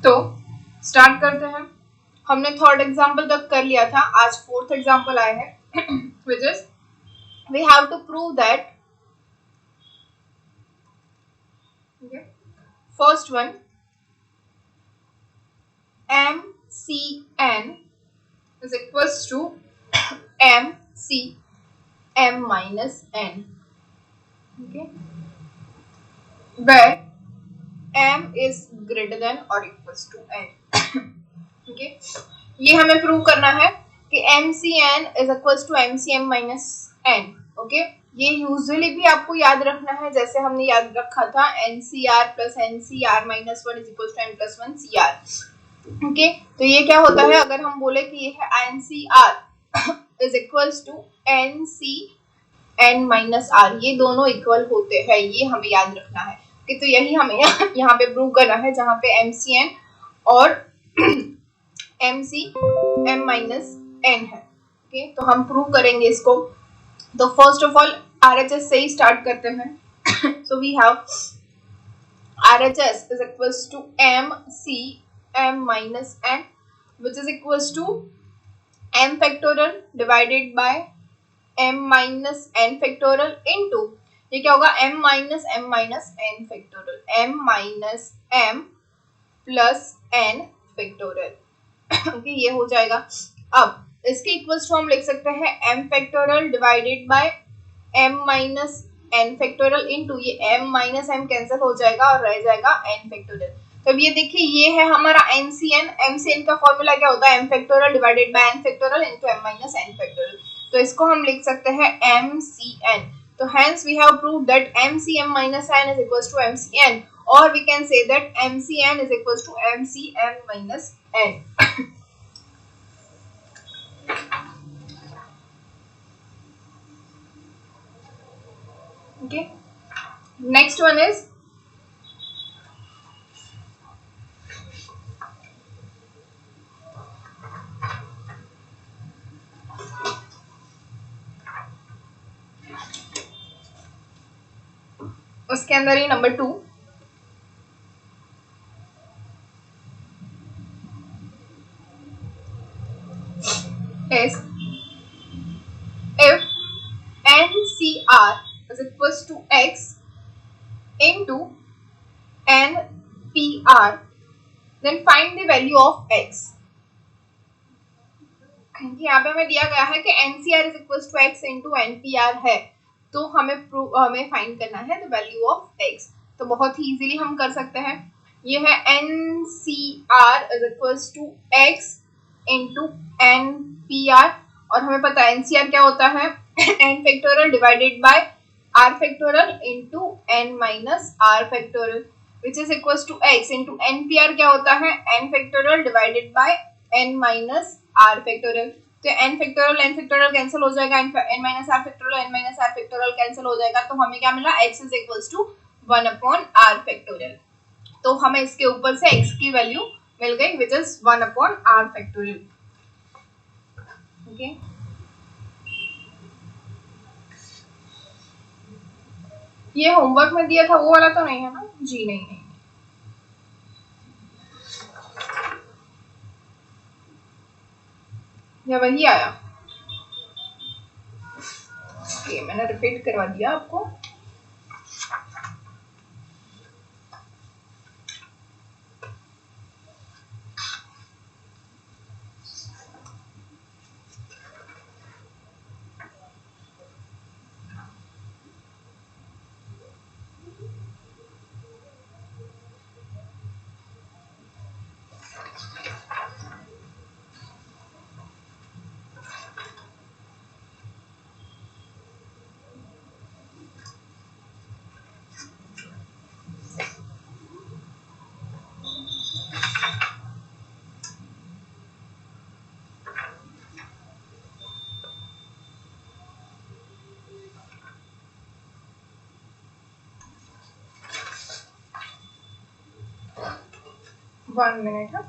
तो स्टार्ट करते हैं। हमने थर्ड एग्जाम्पल तक कर लिया था, आज फोर्थ एग्जाम्पल आया है which is we have to prove that first one MCN is equals to MCM minus N, okay, where M is greater than or equals to N, okay. ये हमें prove करना है कि MCN is equals to MCM minus N, okay. ये usually भी आपको याद रखना है, जैसे हमने याद रखा था NCR plus NCR minus 1 is equals to N plus 1 CR, okay. तो ये क्या होता है, अगर हम बोले कि ये है NCR is equals to NCN minus R, ये दोनों इक्वल होते हैं, ये हमें याद रखना है कि तो यही हमें यहाँ पे प्रूव करना है, जहाँ पे MCN और MCM minus N है, ओके. तो हम प्रूव करेंगे इसको. तो फर्स्ट ऑफ ऑल RHS से ही स्टार्ट करते हैं. So we have RHS is equals to MCM minus N, which is equals to M factorial divided by M minus N factorial into, ये क्या होगा, M minus M minus N factorial, M minus M plus N factorial, okay. ये हो जाएगा. अब इसके equals to हम लिख सकते हैं M factorial divided by M minus N factorial into, ये M minus M कैंसिल हो जाएगा और रह जाएगा N factorial. तो अब ये देखिए, ये है हमारा MCN. MCN का फॉर्मूला क्या होता है, M factorial divided by N factorial into M minus N factorial. तो इसको हम लिख सकते हैं MCN. तो hence we have proved that MCM minus N is equals to MCN, or we can say that MCN is equals to MCM minus N. Okay. Next one is उसके अंदर ही number 2, is if NCR is equals to X into NPR, then find the value of X. यहाँ पे हमें दिया गया है कि NCR is equals to X into NPR है, तो हमें फाइंड करना है द वैल्यू ऑफ X. तो बहुत ही इजीली हम कर सकते हैं. ये है NCR is equals to X into NPR, और हमें पता है NCR क्या होता है, N factorial divided by R factorial into N minus R factorial, which is equals to X into NPR क्या होता है, N factorial divided by N minus R factorial. तो N factorial कैंसिल हो जाएगा, N minus R factorial cancel हो जाएगा, तो हमें क्या मिला, X is equals to 1 upon R factorial. तो हमें इसके ऊपर से X की वैल्यू मिल गई, which is 1 upon R factorial. Okay. ये होमवर्क में दिया था वो वाला तो नहीं है ना जी? नहीं, या वही आया. ओके, मैंने रिपीट करवा दिया आपको. वन मिनट है.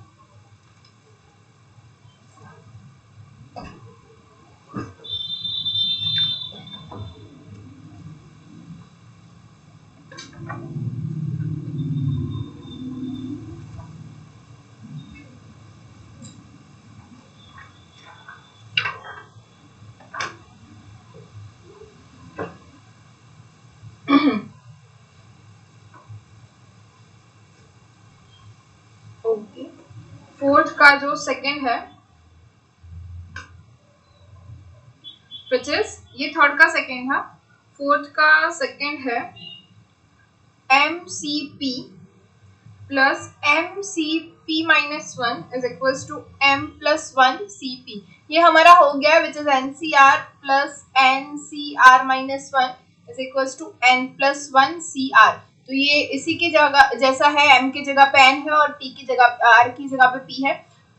ओके, फोर्थ का जो सेकेंड है विच इज, ये थर्ड का सेकेंड है, फोर्थ का सेकेंड है MCP plus MCP minus 1 is equals to M plus 1 CP। ये हमारा हो गया which is NCR plus NCR minus 1 is equals to N plus 1 CR। तो ये इसी की जगह जैसा है, M की जगह पे N है और P की जगह R की जगह पे P है।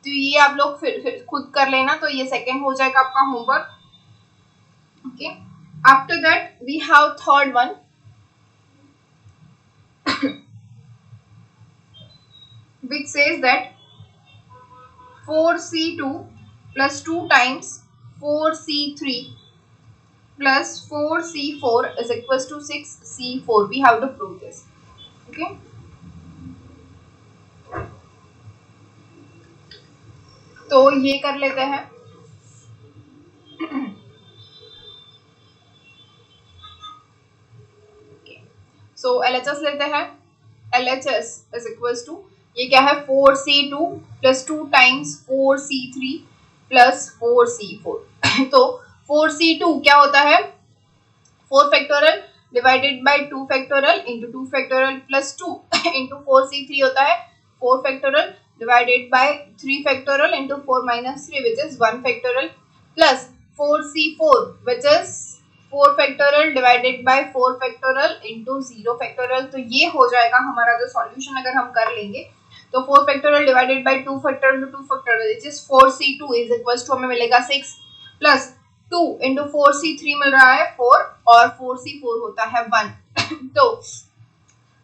तो ये आप लोग फिर खुद कर लेना। तो ये सेकेंड हो जाएगा आपका homework. Okay, after that we have third one which says that 4C2 plus 2 times 4C3 plus 4C4 is equals to 6C4. We have to prove this. Okay. तो ये कर लेते हैं। So LHS लेते हैं। LHS is equals to, ये क्या है, 4C2 plus 2 times 4C3 plus 4C4। तो 4C2 क्या होता है, 4 factorial divided by 2 factorial into 2 factorial plus 2 into 4C3 होता है 4 factorial divided by 3 factorial into 4 minus 3 which is 1 factorial plus 4C4 which is 4 factorial divided bye 4 factorial into 0 factorial. तो ये हो जाएगा हमारा जो सॉल्यूशन अगर हम कर लेंगे। तो 4 factorial divided by 2 factorial to 2 factorial which is 4C2 is equals to हमें मिलेगा 6 प्लस 2 इंटू 4C3 मिल रहा है 4 और 4C4 होता है 1। तो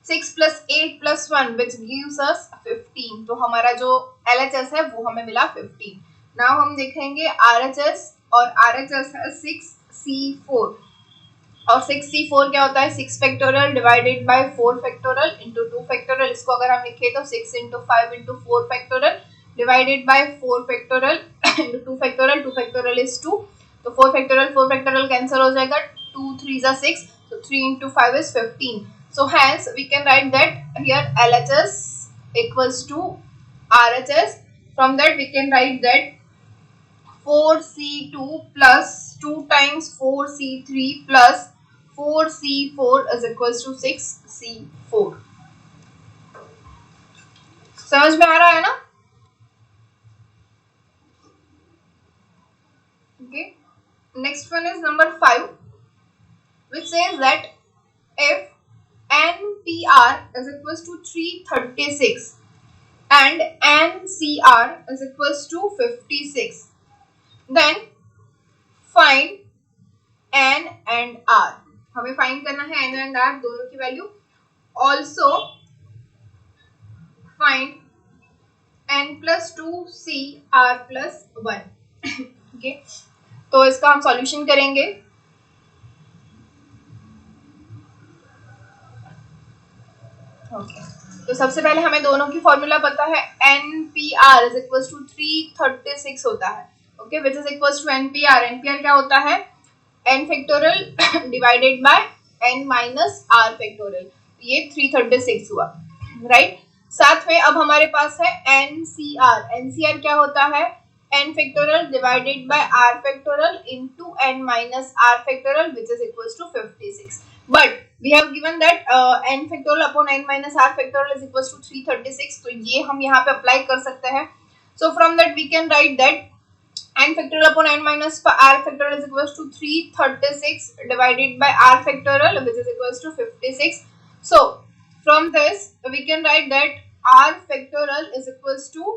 6 plus 8 plus 1 which gives us 15। तो हमारा जो LHS है वो हमें मिला 15। नाउ हम देखेंगे RHS, और RHS है 6C4 और 6C4 क्या होता है, 6 factorial divided bye 4 factorial into 2 factorial. इसको अगर हम लिखे तो 6 into 5 into 4 factorial divided bye 4 factorial into 2 factorial. 2 factorial is 2, तो 4 फैक्टोरियल कैंसिल हो जाएगा, 2 3 जा 6, so 3 into 5 is 15. So hence we can write that here LHS equals to RHS. From that we can write that 4C2 plus 2 times 4C3 plus 4C4 is equals to 6C4. समझ में आ रहा है ना? Okay. Next one is number 5, which says that if NPR is equals to 336 and NCR is equals to 56, then find N and R. हमें find करना है N and R दोनों की value. Also find N plus 2C R plus 1। Okay, तो इसका हम solution करेंगे। Okay, तो सबसे पहले हमें दोनों की फॉर्मूला पता है। NPR इज इक्वल्स टू 336 होता है। Okay, which is equals to NPR। NPR क्या होता है, N factorial divided by N minus R factorial. ये 336 हुआ, राइट। साथ में अब हमारे पास है NCR। NCR क्या होता है, N factorial divided by R factorial into N minus R factorial which is equals to 56। But we have given that n factorial upon n minus r factorial is equals to 336. तो ये हम यहाँ पे apply कर सकते हैं। So from that we can write that n factorial upon n minus r factorial is equals to 336 divided by r factorial which is equals to 56. So from this we can write that r factorial is equals to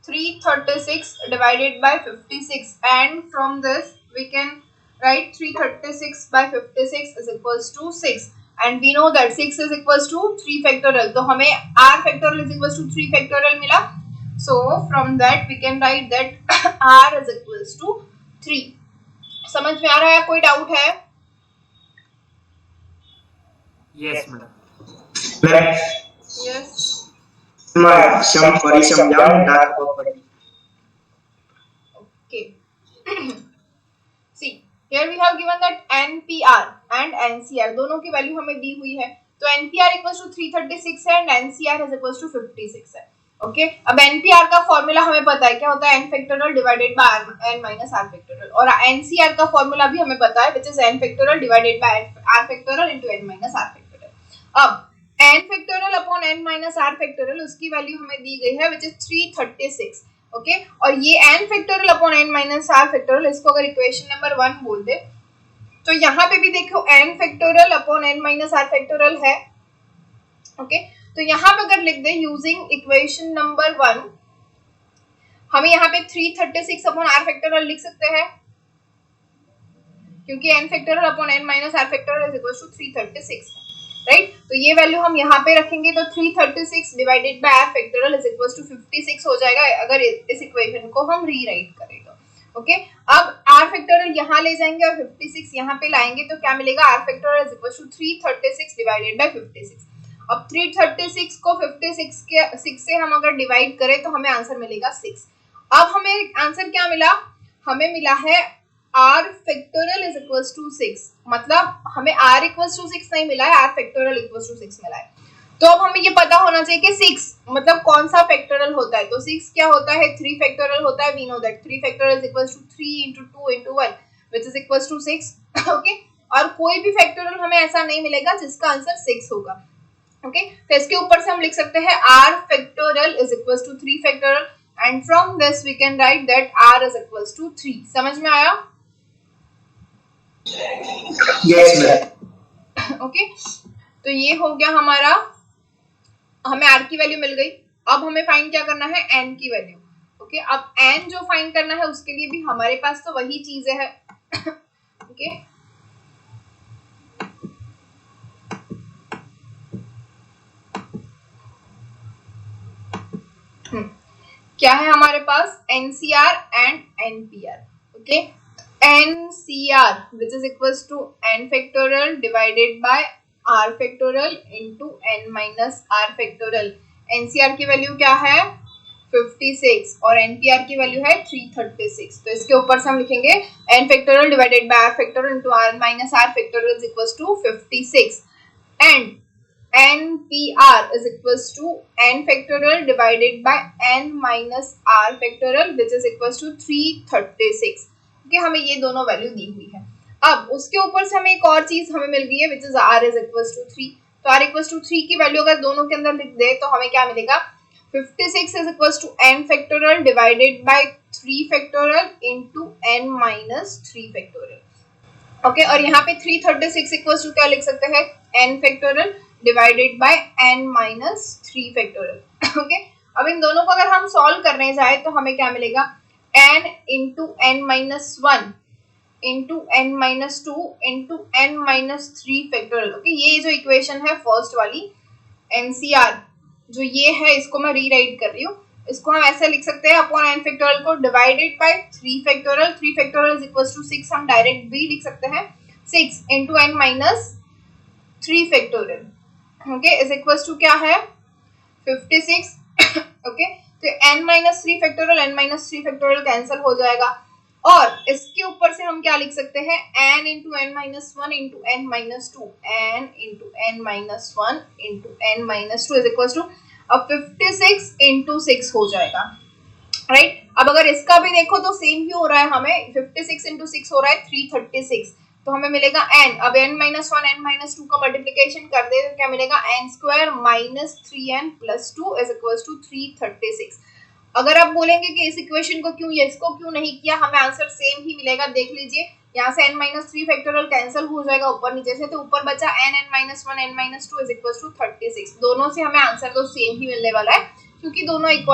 336 divided by 56, and from this we can write 336 by 56 is equals to 6, and we know that 6 is equals to 3 factorial. तो हमें r factorial is equals to 3 factorial मिला। So from that we can write that r is equals to 3। समझ में आ रहा है, कोई doubt है? Yes madam. Yes सम फरी समझाओ ना दाखव पड़ी। Okay, see here we have given that NPR and NCR दोनों की वैल्यू हमें दी हुई है। तो NPR इक्वल्स टू 336 है and NCR is equals to 56 है। ओके अब NPR का फॉर्मूला हमें पता है क्या होता है, n factorial divided by n minus r factorial, और NCR का फॉर्मूला भी हमें पता है which is n factorial divided by r factorial into n minus r factorial. अब n factorial upon n minus r factorial उसकी वैल्यू हमें दी गई है व्हिच इज 336। ओके और ये n factorial upon n minus r factorial, इसको अगर equation number 1 बोल दे तो यहाँ पे भी देखो n factorial upon n minus r factorial है। ओके तो यहाँ पे अगर लिख दे यूजिंग इक्वेशन नंबर 1, हमें यहाँ पे 336 अपॉन r फैक्टोरियल लिख सकते हैं क्योंकि n factorial upon n minus r factorial is equal to 336, right. तो ये वैल्यू हम यहाँ पे रखेंगे तो 336 divided by r factorial is equal to 56 हो जाएगा अगर इस इक्वेशन को हम रीराइट करें तो। ओके अब r फैक्टोरियल यहाँ ले जाएंगे और 56 यहाँ पे लाएंगे तो क्या मिलेगा, r factorial is equal to 336 divided by 56। अब 336 को 6 से हम अगर डिवाइड करें तो हमें आंसर मिलेगा 6। अब हमें आंसर क्या मिला, हमें मिला है r factorial is equals to 6, मतलब हमें r इक्वल्स टू 6 नहीं मिला है, r फैक्टोरियल इक्वल्स टू 6 मिला है। तो अब हमें ये पता होना चाहिए कि 6 मतलब कौन सा फैक्टोरियल होता है, तो 6 क्या होता है, 3 फैक्टोरियल होता है, we know that 3 factorial is equals to 3 into 2 into 1 which is equals to 6। Okay और कोई भी फैक्टोरियल हमें ऐसा नहीं मिलेगा जिसका आंसर 6 होगा। ओके तो इसके ऊपर से हम लिख सकते हैं r factorial is equals to 3 factorial and from this we can write that r is equals to 3। समझ में आया? Yes ma'am. ओके तो ये हो गया हमारा, हमें r की वैल्यू मिल गई। अब हमें फाइंड क्या करना है, n की वैल्यू। ओके अब n जो फाइंड करना है उसके लिए भी हमारे पास तो वही चीजें है। ओके क्या है हमारे पास, NCR and NPR। Okay NCR which is equals to n factorial divided by r factorial into n minus r factorial। NCR की वैल्यू क्या है 56 और NPR की वैल्यू है 336। तो इसके ऊपर से हम लिखेंगे n factorial divided by r factorial into r minus r factorial is equals to 56 and NPR is equals to n factorial divided by n minus r factorial which is equals to 336। okay, हमें ये दोनों value दी हुई है। अब उसके ऊपर से हमें एक और चीज हमें मिल गई है which is r is equals to 3। तो r equals to 3 की वैल्यू अगर दोनों के अंदर लिख दे तो हमें क्या मिलेगा, 56 is equals to n factorial divided by 3 factorial into n minus 3 factorial। Okay और यहाँ पे 336 इक्वल्स टू क्या लिख सकते हैं, n factorial divided by n minus 3 factorial. Okay अब इन दोनों को अगर हम सॉल्व करने जाए तो हमें क्या मिलेगा, n into n minus 1 into n minus 2 into n minus 3 factorial. Okay ये जो इक्वेशन है फर्स्ट वाली NCR जो ये है इसको मैं रीराइट कर रही हूँ, इसको हम ऐसे लिख सकते हैं अपॉन n फैक्टोरियल को divided by 3 factorial, 3 factorial is equals to 6 हम डायरेक्ट भी लिख सकते हैं 6 into n minus 3 factorial. Okay is equals to क्या है 56। ओके तो n minus 3 factorial n minus 3 factorial cancel हो जाएगा और इसके ऊपर से हम क्या लिख सकते हैं n into n minus 1 into n minus 2 n into n minus 1 into n minus 2 is equals to अब 56 into 6 हो जाएगा, राइट। अब अगर इसका भी देखो तो सेम ही हो रहा है, हमें 56 into 6 हो रहा है 336, तो हमें मिलेगा n। अब n माइनस 1 n माइनस 2 का मल्टीप्लीकेशन कर दे तो क्या मिलेगा, n square minus 3n plus 2 is equals to 336। अगर आप बोलेंगे कि इस इक्वेशन को क्यों या इसको क्यों नहीं किया, हमें आंसर सेम ही मिलेगा। देख लीजिए यहाँ से n माइनस 3 फैक्टोरियल कैंसिल हो जाएगा ऊपर नीचे से, तो ऊपर बचा n minus 1 n minus 2 is equals to 36। दोनों से हमें आंसर तो सेम ही मिलने वाला है क्योंकि दोनों एक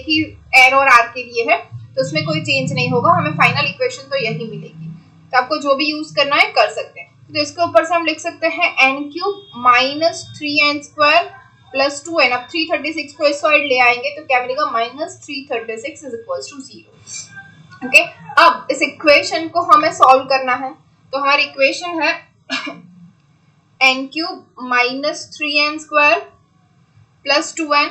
ही n और r के लिए है, तो उसमें कोई चेंज नहीं होगा, हमें फाइनल इक्वेशन तो यही मिलेगी। तो आपको जो भी यूज करना है कर सकते हैं। तो इसके ऊपर से हम लिख सकते हैं n cube minus 3n square plus 2n। अब 336 को इस साइड ले आएंगे तो क्या मिलेगा, minus 336 is equals to 0। Okay अब इस इक्वेशन को हमें सॉल्व करना है, तो हमारी इक्वेशन है n cube minus 3n square plus 2n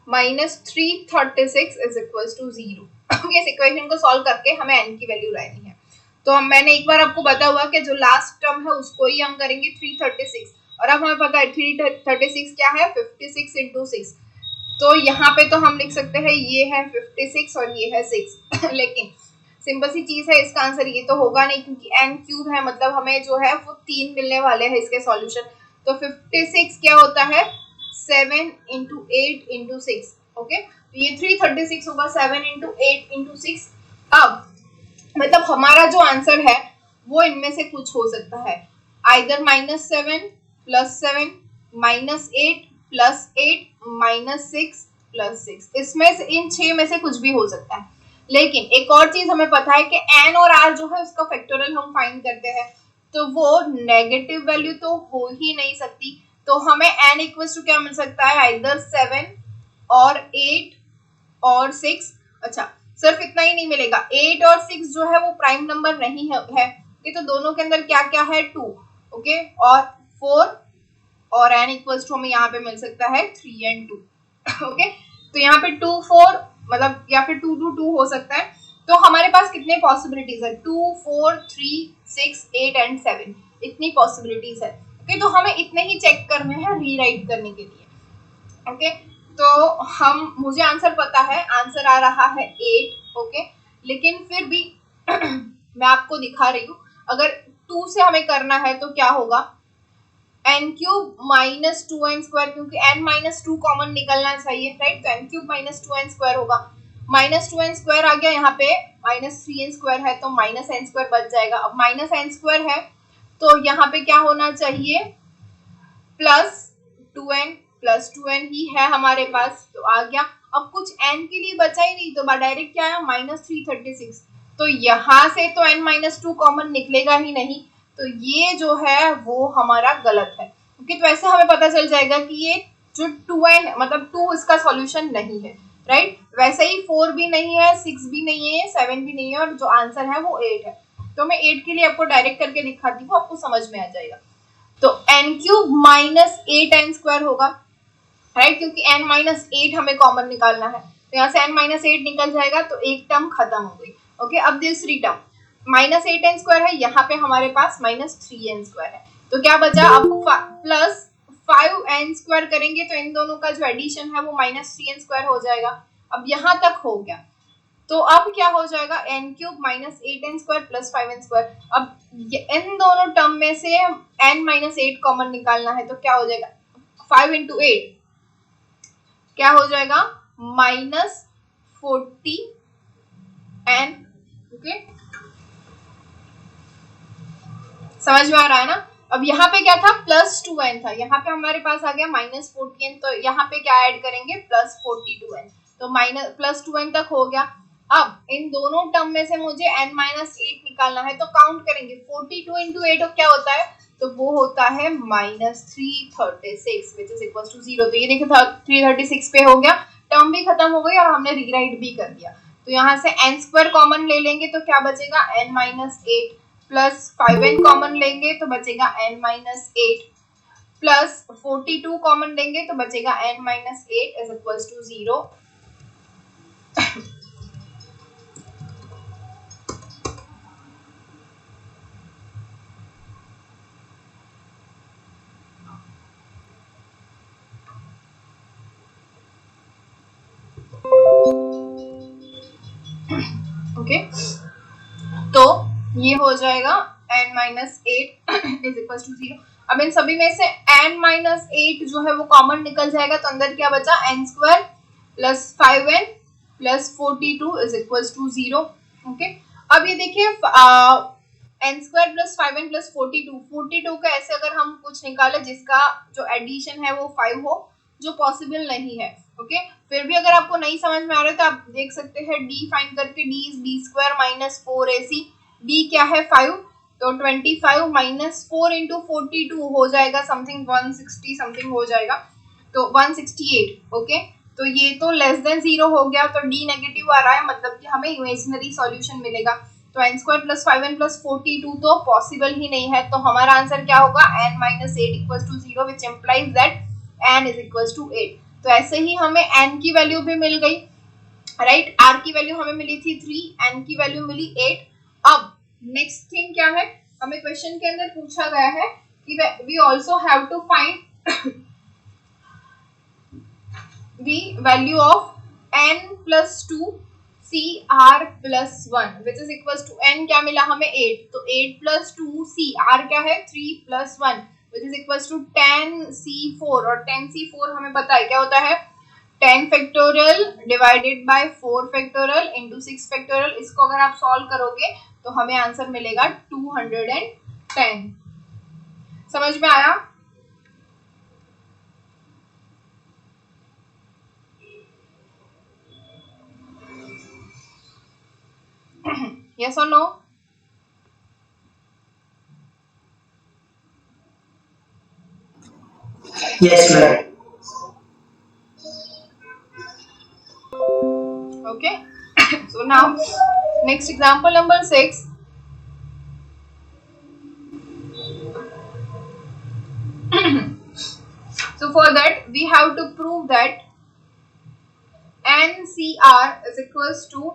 minus 336 is equals to 0। Okay इस इक्वेशन को सॉल्व करके हमें n की वैल्यू लानी है। तो मैंने एक बार आपको बताया हुआ कि जो लास्ट टर्म है उसको ही हम करेंगे 336, और अब हमें पता है 336 क्या है, 56 इंटू 6। तो यहाँ पे तो हम लिख सकते हैं ये है 56 और ये है 6 लेकिन सिंपल सी चीज है, इसका आंसर ये तो होगा नहीं क्योंकि n क्यूब है, मतलब हमें जो है वो 3 मिलने वाले हैं इसके सॉल्यूशन। तो 56 क्या होता है, 7 इंटू 8 इंटू 6। ओके, तो ये 336 होगा 7 इंटू 8 इंटू 6। अब मतलब हमारा जो आंसर है वो इनमें से कुछ हो सकता है, आइदर -7 +7 -8 +8 -6 +6, इसमें से इन 6 में से कुछ भी हो सकता है। लेकिन एक और चीज हमें पता है कि n और r जो है उसका फैक्टोरियल हम फाइंड करते हैं, तो वो नेगेटिव वैल्यू तो हो ही नहीं सकती। तो हमें n इक्वल्स टू क्या मिल सकता है, आइदर 7 और 8 और 6। अच्छा, सिर्फ इतना ही नहीं मिलेगा, 8 और 6 जो है वो प्राइम नंबर नहीं है, ओके, तो दोनों के अंदर क्या क्या है, 2, ओके, और 4, और n इक्वल्स टू हमें यहाँ पे मिल सकता है 3 and 2। ओके, तो यहाँ पे 2 4 मतलब या फिर 2 2 2 हो सकता है। तो हमारे पास कितने पॉसिबिलिटीज है, 2 4 3 6 8 एंड 7, इतनी पॉसिबिलिटीज है। ओके, तो हमें इतने ही चेक करने हैं रीराइट करने के लिए। ओके, तो हम मुझे आंसर पता है, आंसर आ रहा है 8। ओके, लेकिन फिर भी मैं आपको दिखा रही हूँ, अगर 2 से हमें करना है तो क्या होगा, n cube minus 2n square, क्योंकि n माइनस 2 कॉमन निकलना चाहिए, राइट। तो n cube minus 2n square होगा, माइनस 2n स्क्वायर आ गया, यहाँ पे माइनस 3n स्क्वायर है तो माइनस n स्क्वायर बच जाएगा। अब माइनस n स्क्वायर है तो यहाँ पे क्या होना चाहिए, प्लस 2n ही है हमारे पास, तो आ गया। अब कुछ n के लिए बचा ही नहीं, तो डायरेक्ट क्या है, -336। तो यहाँ से तो n माइनस 2 कॉमन निकलेगा ही नहीं, तो ये जो है वो हमारा गलत है। ओके, तो ऐसे हमें पता चल जाएगा कि ये जो 2n मतलब 2 इसका सॉल्यूशन नहीं है, राइट। वैसे ही 4 भी नहीं है, 6 भी नहीं है, 7 भी नहीं है, और जो आंसर है वो 8 है। तो मैं 8 के लिए आपको डायरेक्ट करके दिखाती हूँ, आपको समझ में आ जाएगा। तो n cube minus 8n square होगा, राइट, क्योंकि n माइनस 8 हमें कॉमन निकालना है, तो यहाँ से n माइनस 8 निकल जाएगा, तो एक टर्म खत्म हो गई। ओके, अब दूसरी टर्म -8n स्क्वायर है, यहाँ पे हमारे पास -3n स्क्वायर है, तो क्या बचा, अब प्लस 5n स्क्वायर करेंगे तो इन दोनों का जो एडिशन है वो -3n स्क्वायर हो जाएगा। अब यहाँ तक हो गया, तो अब क्या हो जाएगा, n cube -8n square plus 5n square. अब इन दोनों टर्म में से n माइनस 8 कॉमन निकालना है, तो क्या हो जाएगा, 5 इंटू 8 क्या हो जाएगा, -40n। ओके, समझ में आ रहा है ना। अब यहाँ पे क्या था, +2n था, यहाँ पे हमारे पास आ गया -40n, तो यहाँ पे क्या ऐड करेंगे, +42n, तो +2n तक हो गया। अब इन दोनों टर्म में से मुझे n माइनस 8 निकालना है, तो काउंट करेंगे, 42 इंटू 8 क्या होता है, तो वो होता है -336 विच इज इक्वल टू 0। तो ये देखिए 336 पे हो गया, टर्म भी खत्म हो गई और हमने रीराइट भी कर दिया। तो यहाँ से n स्क्वायर कॉमन ले लेंगे तो क्या बचेगा, n minus 8 plus 5n common लेंगे तो बचेगा n माइनस 8 प्लस 42 कॉमन लेंगे तो बचेगा n minus 8 is equal to 0। Okay, तो ये हो जाएगा n minus 8 is equal to 0। अब इन सभी में से n माइनस 8 जो है वो कॉमन निकल जाएगा, तो अंदर क्या बचा, n square plus 5n plus 42 is equal to 0। Okay, अब ये देखिए n square plus 5n plus 42 का ऐसे अगर हम कुछ निकाले जिसका जो एडिशन है वो 5 हो, जो पॉसिबल नहीं है। ओके, फिर भी अगर आपको नहीं समझ में आ रहा है तो आप देख सकते हैं d फाइंड करके, d is b square minus 4ac, d क्या है 5, तो 25 माइनस 4 इंटू 42 हो जाएगा समथिंग 160 समथिंग हो जाएगा, तो 168। ओके, तो ये तो लेस देन 0 हो गया, तो d नेगेटिव आ रहा है, मतलब कि हमें इमेजिनरी सॉल्यूशन मिलेगा। तो n square plus 5n plus 42 तो पॉसिबल ही नहीं है, तो हमारा आंसर क्या होगा, n minus 8 equal to 0 which implies that n is equal to 8। तो ऐसे ही हमें n की वैल्यू भी मिल गई, राइट, r की वैल्यू हमें मिली थी 3, n की वैल्यू मिली 8। अब नेक्स्ट थिंग क्या है, हमें क्वेश्चन के अंदर पूछा गया है कि we also have to find the value of n plus 2 cr plus 1 which is equals to n क्या मिला हमें 8, तो 8 plus 2 c, r क्या है 3 plus 1 which is equals to 10 c4, और 10 c4 हमें पता है क्या होता है 10 factorial divided bye 4 factorial into 6 factorial. इसको अगर आप सॉल्व करोगे तो हमें आंसर मिलेगा 210। समझ में आया? Yes or no? Yes, ma'am. Okay. So now next example number 6. So for that we have to prove that NCR is equals to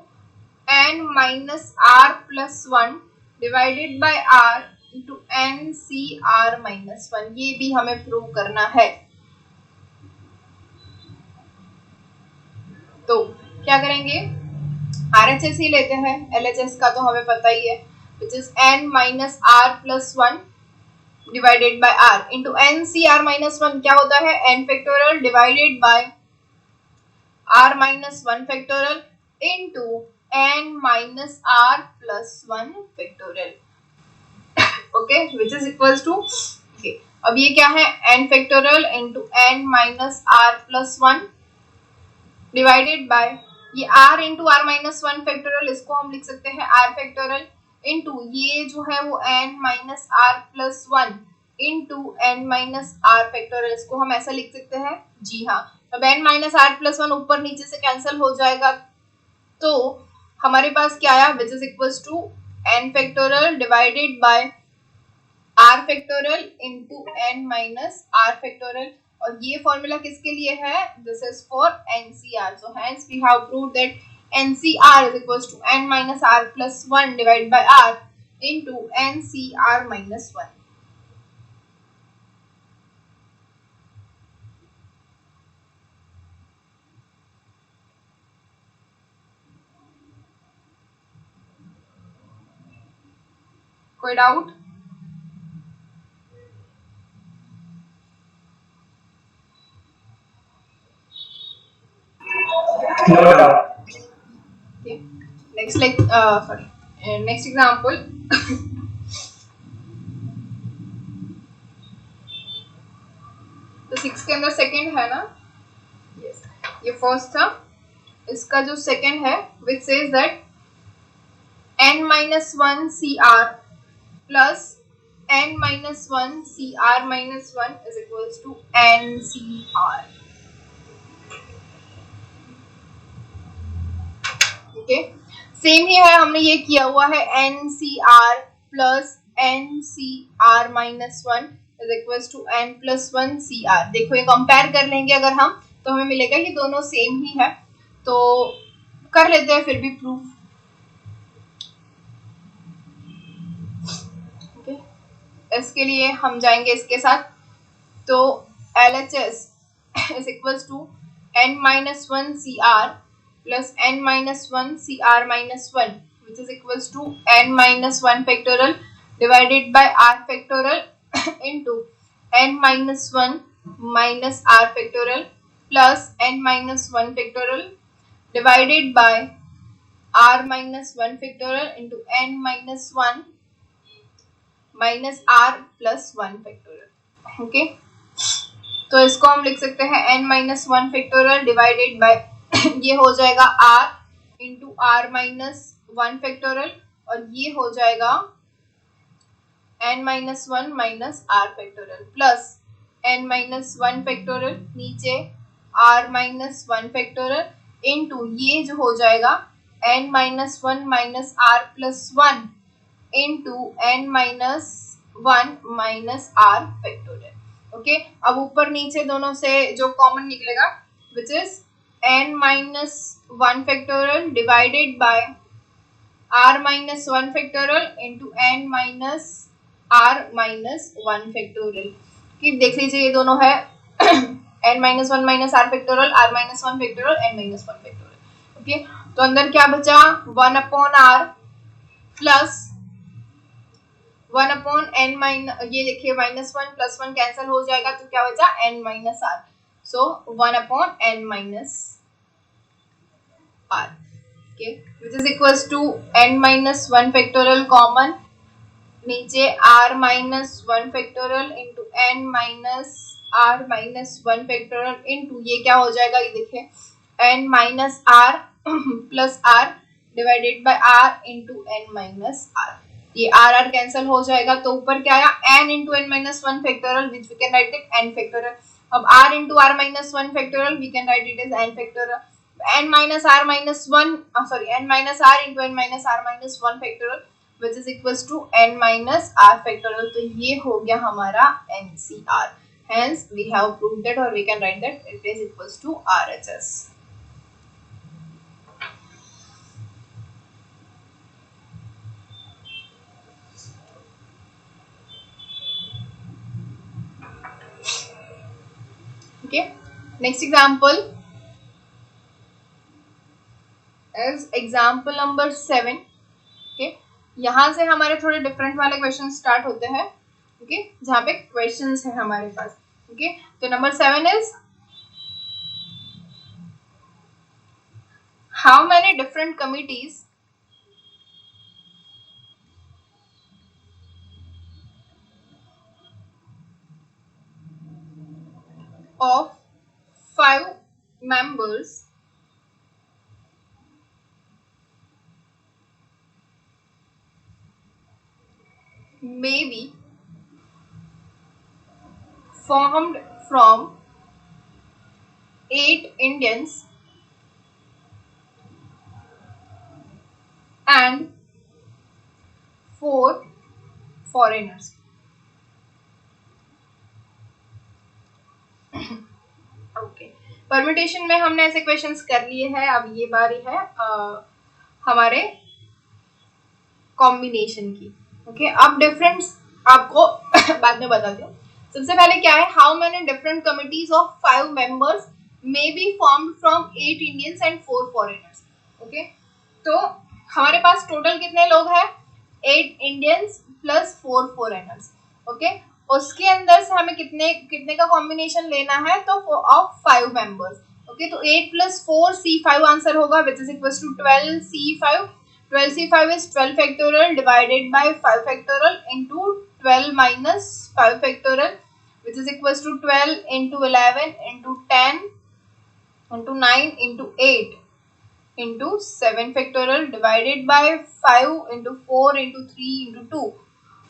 n minus r plus 1 divided by r into NCR minus 1, ये भी हमें prove करना है। तो क्या करेंगे, RHS ही लेते हैं, LHS का तो हमें पता ही है, which is n minus r plus 1 divided by r into NCR minus 1 क्या होता है n factorial divided by r minus 1 factorial into n minus r plus 1 factorial. Okay, which is equals to, अब ये क्या है n factorial into n minus r plus 1 divided by ये r into r minus 1 factorial, इसको हम लिख सकते हैं r फैक्टोरियल इंटू ये जो है वो n minus r plus 1 into n minus r factorial, इसको हम ऐसा लिख सकते हैं। जी हाँ, अब n माइनस r प्लस 1 ऊपर नीचे से कैंसिल हो जाएगा, तो हमारे पास क्या आया, which is equals to n factorial divided by r factorial into n minus r factorial, और ये फॉर्मूला किसके लिए है, this is for NCR, so hence we have proved that NCR is equals to n minus r plus 1 divided by r into NCR minus 1। कोई doubt? No doubt. Okay, next next example। तो 6 के अंदर second है ना, yes, ये first था, इसका जो सेकंड है which says that n minus 1 CR plus n minus 1 CR minus 1 is equals to NCR। Okay, same ही है, हमने ये किया हुआ है NCR plus NCR minus 1 is equals to n plus 1 CR। देखो ये कंपेयर कर लेंगे अगर हम, तो हमें मिलेगा ये दोनों सेम ही है, तो कर लेते हैं फिर भी प्रूफ। ओके, इसके लिए हम जाएंगे इसके साथ, तो LHS is equals to n minus 1 CR plus n minus 1 CR minus 1 which is equals to n minus 1 factorial divided by r factorial into n minus 1 minus r factorial plus n minus 1 factorial divided by r minus 1 factorial into n minus 1 minus r plus 1 factorial। Okay, तो इसको हम लिख सकते हैं n minus 1 factorial divided by ये हो जाएगा r into r minus 1 factorial, और ये हो जाएगा n minus 1 minus r factorial plus n minus 1 factorial नीचे r माइनस 1 फैक्टोरियल इंटू ये जो हो जाएगा n minus 1 minus r plus 1 into n minus 1 minus r factorial. Okay, अब ऊपर नीचे दोनों से जो कॉमन निकलेगा which is n minus 1 factorial divided by r minus 1 factorial into n minus r minus 1 factorial। कि देख लीजिए ये दोनों है n minus 1 minus r factorial, r minus 1 factorial, n minus 1 factorial। Okay, तो अंदर क्या बचा 1 upon r plus 1 upon n minus, ये देखिए -1 प्लस 1 कैंसिल हो जाएगा तो क्या बचा n minus R. So 1 upon n minus R, okay, which is equals to n minus 1 factorial common, नीचे r minus 1 factorial into n minus r minus 1 factorial into ये क्या हो जाएगा, ये देखिए n minus r plus r divided by r into n minus r। ये R R cancel हो जाएगा तो ऊपर क्या आया n into N minus 1 factorial which we can write it n factorial. अब r into R minus 1 factorial we can write it as n factorial. n minus R minus 1 sorry n minus R into N minus R minus 1 factorial which is equals to n minus R factorial. तो ये हो गया हमारा NCR। Hence we have proved that, or we can write that it is equals to RHS. Okay, next example is example number 7। okay, यहाँ से हमारे थोड़े different वाले क्वेश्चन स्टार्ट होते हैं। ओके, जहाँ पे क्वेश्चंस है हमारे पास। ओके, तो number 7 is how many different committees of 5 members may be formed from 8 Indians and 4 foreigners। Okay, permutation में हमने ऐसे क्वेश्चंस कर लिए हैं। अब ये बारी है हमारे कॉम्बिनेशन की। ओके, अब डिफरेंस आपको बाद में बताती हूँ। सबसे पहले क्या है, how many different committees of 5 members may be formed from 8 Indians and 4 foreigners. Okay, तो हमारे पास टोटल कितने लोग हैं, 8 इंडियंस प्लस 4 फॉरेनर्स। ओके, उसके अंदर से हमें कितने कितने का कॉम्बिनेशन लेना है, तो ऑफ 5 मेंबर्स। ओके, तो 8 प्लस 4 C5 आंसर होगा which is equal to 12 C5। 12 C5 is 12 factorial divided by 5 factorial into 12 minus 5 factorial which is equals to 12 into 11 into 10 into 9 into 8 into 7 factorial divided by 5 into 4 into 3 into 2,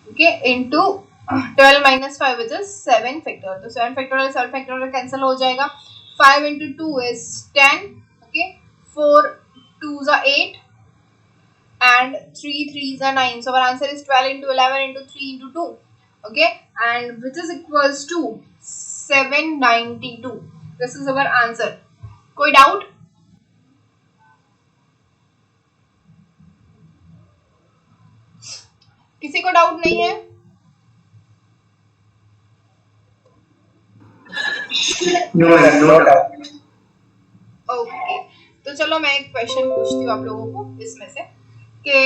okay, into 12 minus 5 which is 7 factorial। तो 7 factorial 7 factorial cancel हो जाएगा। 5 into 2 is 10, okay, 4 2s are 8 and 3 3s are 9, so our answer is 12 into 11 into 3 into 2, okay, and which is equals to 792। this is our answer। कोई doubt? किसी को doubt नहीं है? No, no doubt. Okay, तो चलो मैं एक question पूछती हूँ आप लोगों को इसमें से कि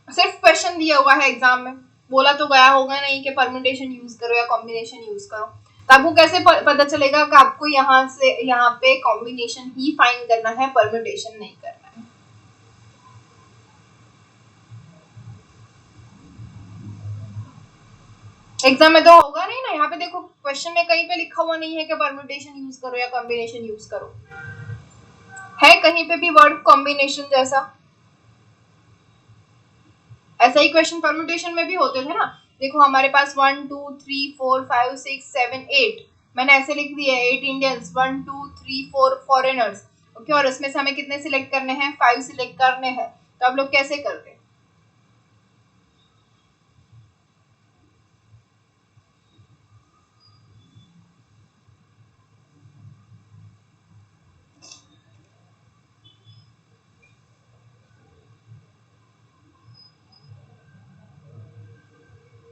सिर्फ क्वेश्चन दिया हुआ है एग्जाम में, बोला तो गया होगा नहीं कि परम्यूटेशन यूज करो या कॉम्बिनेशन यूज करो, तो आपको कैसे पता चलेगा कि आपको यहाँ से यहाँ पे कॉम्बिनेशन ही फाइंड करना है, परम्यूटेशन नहीं करना है? एग्जाम में तो होगा नहीं ना। यहाँ पे देखो क्वेश्चन में कहीं पे लिखा हुआ नहीं है कि परम्यूटेशन यूज करो या कॉम्बिनेशन यूज करो, है कहीं पे भी वर्ड कॉम्बिनेशन जैसा? ऐसा ही क्वेश्चन परम्यूटेशन में भी होते थे ना। देखो हमारे पास 1 2 3 4 5 6 7 8, मैंने ऐसे लिख दिया 8 इंडियंस 1 2 3 4 फॉरेनर्स। ओके, और इसमें से हमें कितने सिलेक्ट करने हैं, 5 सिलेक्ट करने हैं। तो आप लोग कैसे करते हैं?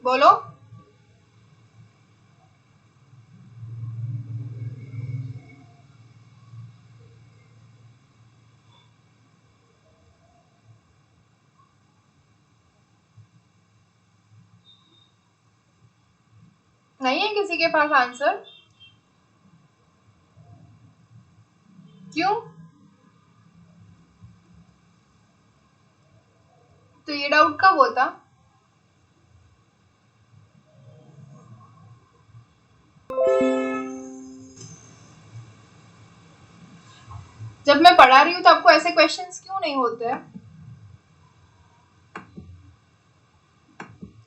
बोलो। नहीं है किसी के पास आंसर? क्यों? तो ये डाउट कब होता? जब मैं पढ़ा रही हूँ तो आपको ऐसे क्वेश्चंस क्यों नहीं होते हैं?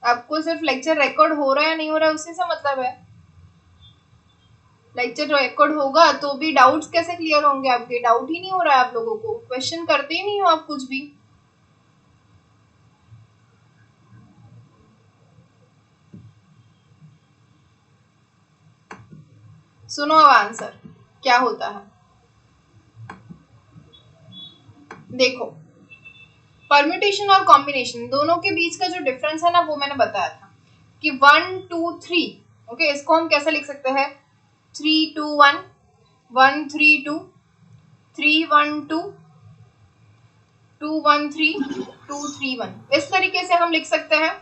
आपको सिर्फ लेक्चर रिकॉर्ड हो रहा है या नहीं हो रहा है उसी से मतलब है। लेक्चर रिकॉर्ड होगा तो भी डाउट्स कैसे क्लियर होंगे आपके? डाउट ही नहीं हो रहा है आप लोगों को, क्वेश्चन करते ही नहीं हो आप कुछ भी। सुनो अब आंसर क्या होता है। देखो, परम्यूटेशन और कॉम्बिनेशन दोनों के बीच का जो डिफरेंस है ना वो मैंने बताया था कि 1 2 3। ओके, इसको हम कैसे लिख सकते हैं? 3 2 1, 1 3 2, 3 1 2, 2 1 3, 2 3 1। इस तरीके से हम लिख सकते हैं।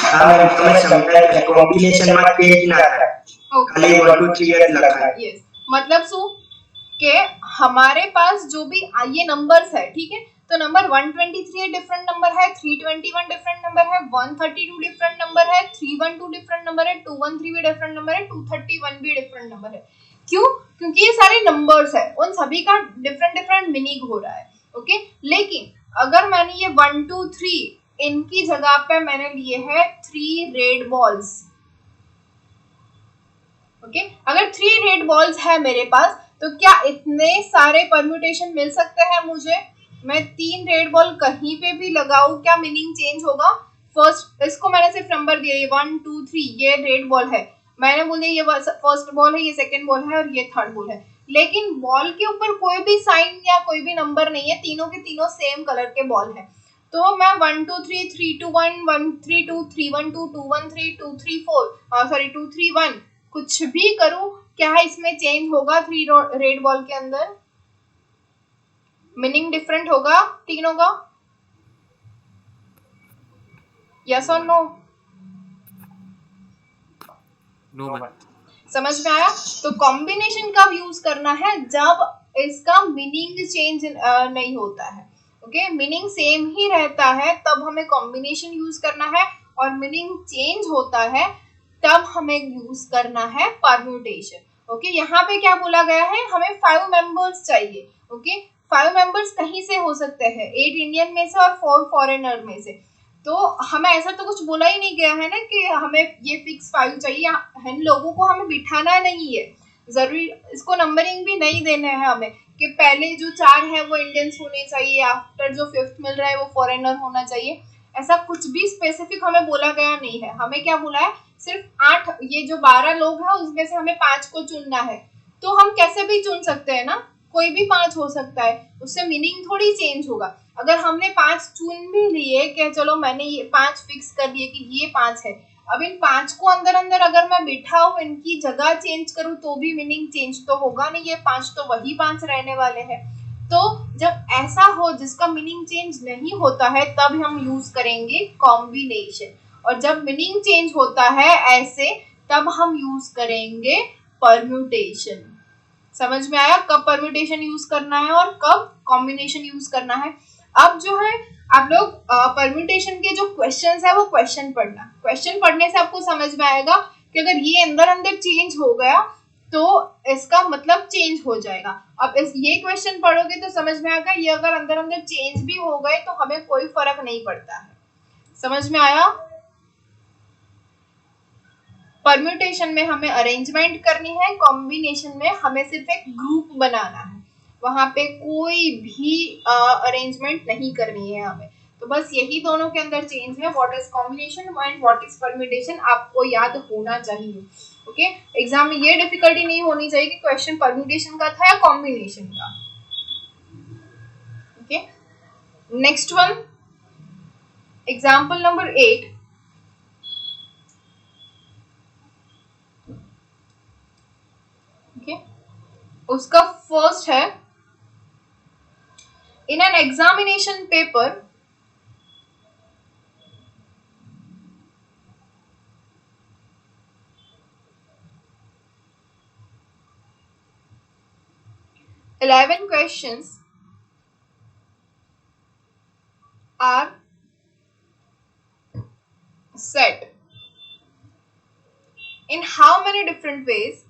हाँ मैम, तो मैं समझा कि कॉम्बिनेशन में पेज ना था, खाली 1 2 3 लिखा है। यस, मतलब सु के हमारे पास जो भी ये नंबर्स है, ठीक है, तो नंबर 123 डिफरेंट नंबर है, 321 डिफरेंट नंबर है, 132 डिफरेंट नंबर है, 312 डिफरेंट नंबर है, 213 भी डिफरेंट नंबर है, 231 भी डिफरेंट नंबर है। क्यों? क्योंकि ये सारे नंबर्स है, उन सभी का डिफरेंट डिफरेंट मीनिंग हो रहा है। ओके, लेकिन अगर मैंने ये 1 2 3 इनकी जगह पे मैंने लिए है 3 रेड बॉल्स। ओके, अगर 3 रेड बॉल्स है मेरे पास तो क्या इतने सारे परम्यूटेशन मिल सकते हैं मुझे? मैं 3 रेड बॉल कहीं पे भी लगाऊं, क्या मीनिंग चेंज होगा? फर्स्ट, इसको मैंने सिर्फ नंबर दिया, ये 1 2 3, ये रेड बॉल है, मैंने बोल दिया ये फर्स्ट बॉल है, ये सेकंड बॉल है और ये थर्ड बॉल है, लेकिन बॉल के ऊपर कोई भी साइन या कोई भी नंबर नहीं है, तीनों के तीनों सेम कलर के बॉल है। तो मैं 1 2 3 3 2 1 1 3 2 3 1 2 2 1 3 2 3 4 सॉरी 2 3 1 कुछ भी करूं, क्या है इसमें चेंज होगा? 3 रेड बॉल के अंदर मीनिंग डिफरेंट होगा तीनों का? यस और नो? No ma'am. समझ में आया? तो कॉम्बिनेशन कब यूज करना है? जब इसका मीनिंग चेंज नहीं होता है। ओके, मीनिंग सेम ही रहता है तब हमें कॉम्बिनेशन यूज करना है, और मीनिंग चेंज होता है तब हमें यूज करना है परम्यूटेशन। ओके, यहाँ पे क्या बोला गया है? हमें 5 मेंबर्स चाहिए। ओके, 5 मेंबर्स कहीं से हो सकते हैं, 8 इंडियन में से और 4 फॉरेनर में से। तो हमें ऐसा तो कुछ बोला ही नहीं गया है ना कि हमें ये फिक्स 5 चाहिए, इन लोगों को हमें बिठाना नहीं है, जरूरी इसको नंबरिंग भी नहीं देने हैं हमें कि पहले जो 4 है वो इंडियंस होने चाहिए, आफ्टर जो 5th मिल रहा है वो फॉरेनर होना चाहिए। ऐसा कुछ भी स्पेसिफिक हमें बोला गया नहीं है। हमें क्या बोला है? सिर्फ 8, ये जो 12 लोग हैं उसमें से हमें 5 को चुनना है। तो हम कैसे भी चुन सकते हैं ना, कोई भी 5 हो सकता है, उससे मीनिंग थोड़ी चेंज होगा। अगर हमने 5 चुन भी लिए कि चलो मैंने ये 5 फिक्स कर लिए कि ये 5 है, अब इन 5 को अंदर अंदर अगर मैं बिठाऊं, इनकी जगह चेंज करूं तो भी मीनिंग चेंज तो होगा नहीं, ये 5 तो वही 5 रहने वाले हैं। तो जब ऐसा हो जिसका मीनिंग चेंज नहीं होता है तब हम यूज करेंगे कॉम्बिनेशन, और जब मीनिंग चेंज होता है ऐसे तब हम यूज करेंगे परम्यूटेशन। समझ में आया कब परम्यूटेशन यूज करना है और कब कॉम्बिनेशन यूज करना है? अब जो है आप लोग परम्यूटेशन के जो क्वेश्चंस है वो क्वेश्चन पढ़ना, क्वेश्चन पढ़ने से आपको समझ में आएगा कि अगर ये अंदर अंदर चेंज हो गया तो इसका मतलब चेंज हो जाएगा। अब इस ये क्वेश्चन पढ़ोगे तो समझ में आएगा, ये अगर अंदर अंदर चेंज भी हो गए तो हमें कोई फर्क नहीं पड़ता है। समझ में आया? परम्यूटेशन में हमें अरेंजमेंट करनी है, कॉम्बिनेशन में हमें सिर्फ एक ग्रुप बनाना है, वहां पे कोई भी अरेंजमेंट नहीं करनी है हमें। तो बस यही दोनों के अंदर चेंज है, what is combination and what is permutation, आपको याद होना चाहिए। ओके, एग्जाम में ये डिफिकल्टी नहीं होनी चाहिए कि क्वेश्चन परम्यूटेशन का था या कॉम्बिनेशन का। Okay, next one, example number 8, okay, उसका फर्स्ट है, इन an examination paper eleven questions are set. In how many different ways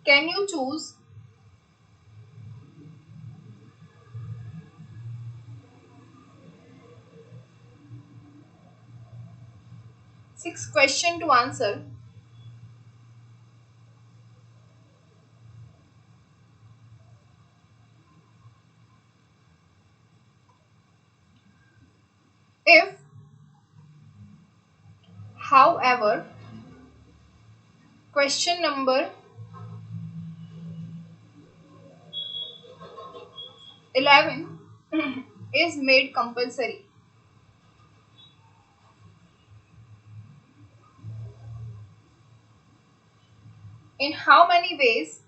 can you choose 6 questions to answer? If, however, question number 11 is made compulsory. In how many ways